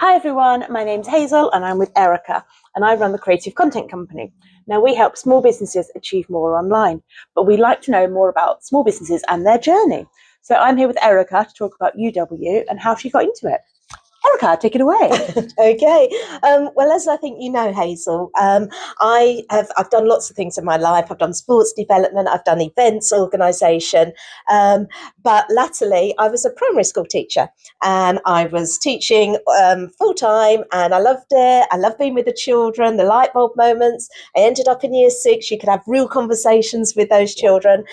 Hi everyone, my name's Hazel and I'm with Erica and I run the Creative Content Company. Now we help small businesses achieve more online, but we'd like to know more about small businesses and their journey. So I'm here with Erica to talk about UW and how she got into it. Erica, take it away. Okay. Well, as I think you know, Hazel, I've done lots of things in my life. I've done sports development, I've done events organisation, but latterly I was a primary school teacher and I was teaching full time, and I loved it. I loved being with the children, the light bulb moments. I ended up in year 6. You could have real conversations with those children.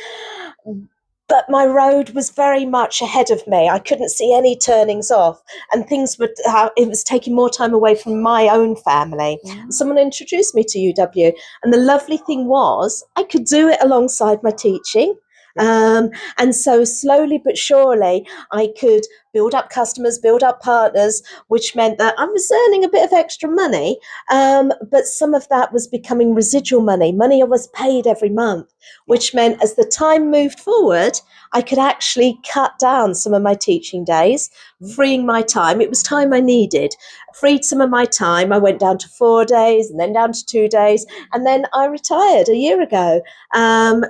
But my road was very much ahead of me. I couldn't see any turnings off, and it was taking more time away from my own family. Mm. Someone introduced me to UW, and the lovely thing was I could do it alongside my teaching. And so slowly but surely I could build up customers, build up partners, which meant that I was earning a bit of extra money, but some of that was becoming residual money I was paid every month, which meant as the time moved forward, I could actually cut down some of my teaching days, freeing my time. It was time I needed. Freed some of my time. I went down to 4 days and then down to 2 days, and then I retired a year ago.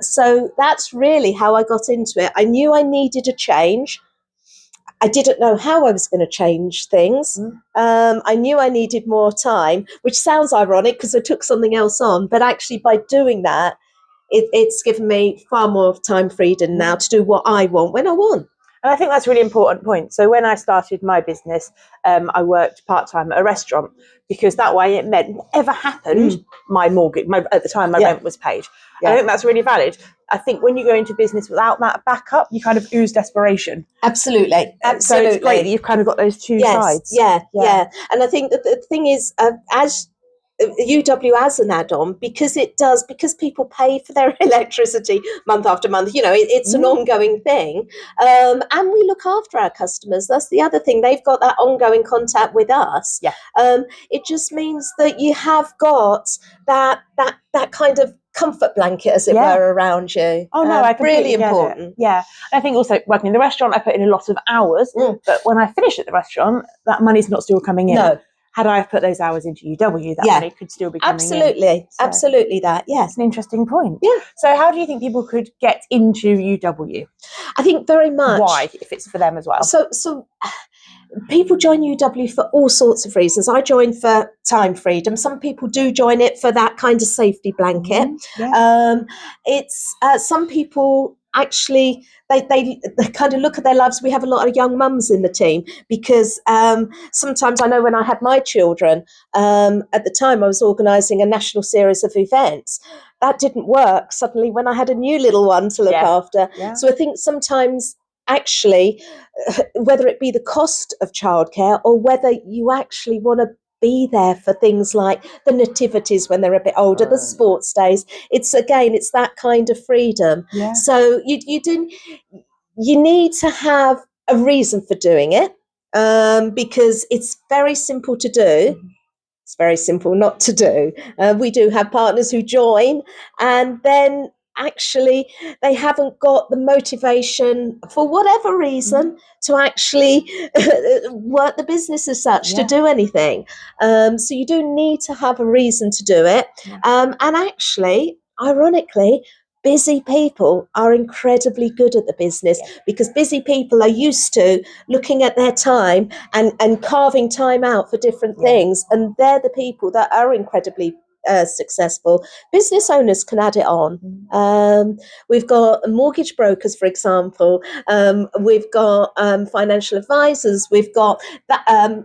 So that's really how I got into it. I knew I needed a change. I didn't know how I was going to change things. I knew I needed more time, which sounds ironic because I took something else on, but actually by doing that, it's given me far more time freedom now to do what I want when I want. And I think that's a really important point. So when I started my business, I worked part-time at a restaurant because that way it meant whatever happened, my mortgage, at the time my rent was paid. Yeah. I think that's really valid. I think when you go into business without that backup, you kind of ooze desperation. Absolutely. So it's great that you've kind of got those two sides. Yeah. And I think that the thing is, as UW as an add-on, because people pay for their electricity month after month, it's an ongoing thing, and we look after our customers. That's the other thing. They've got that ongoing contact with us. It just means that you have got that kind of comfort blanket, as it were, around you. Oh no, I completely really important. It. Yeah, and I think also working in the restaurant, I put in a lot of hours, but when I finish at the restaurant, that money's not still coming in. No. Had I put those hours into UW, that money could still be coming in. Absolutely that, yes. It's an interesting point. Yeah. So how do you think people could get into UW? I think very much. Why, if it's for them as well? So people join UW for all sorts of reasons. I joined for time freedom. Some people do join it for that kind of safety blanket. It's some people actually they kind of look at their lives. We have a lot of young mums in the team because sometimes I know when I had my children, at the time I was organising a national series of events. That didn't work suddenly when I had a new little one to look after. So I think sometimes actually, whether it be the cost of childcare or whether you actually want to be there for things like the nativities when they're a bit older, the sports days, it's that kind of freedom. So you need to have a reason for doing it, because it's very simple to do. It's very simple not to do. We do have partners who join and then actually they haven't got the motivation for whatever reason to actually work the business as such, to do anything. So you do need to have a reason to do it. And actually, ironically, busy people are incredibly good at the business because busy people are used to looking at their time and carving time out for different things. And they're the people that are incredibly successful. Business owners can add it on. We've got mortgage brokers, for example. We've got financial advisors. We've got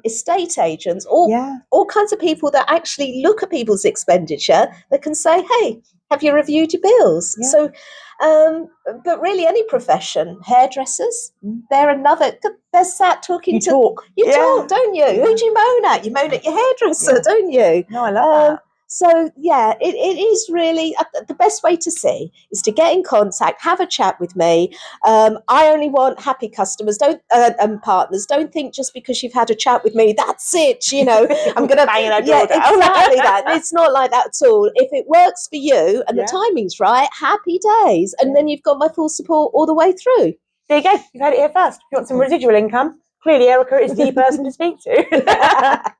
estate agents. All kinds of people that actually look at people's expenditure that can say, "Hey, have you reviewed your bills?" So, but really, any profession, hairdressers, they're sat talking You talk, don't you? Who do you moan at? You moan at your hairdresser, don't you? No, I love that. So, it is really the best way to see is to get in contact, have a chat with me. I only want happy customers, and partners. Don't think just because you've had a chat with me, that's it, I'm going to bang a door down. Exactly that. It's not like that at all. If it works for you and the timing's right, happy days. And then you've got my full support all the way through. There you go. You've had it here first. If you want some residual income, clearly Erica is the person to speak to.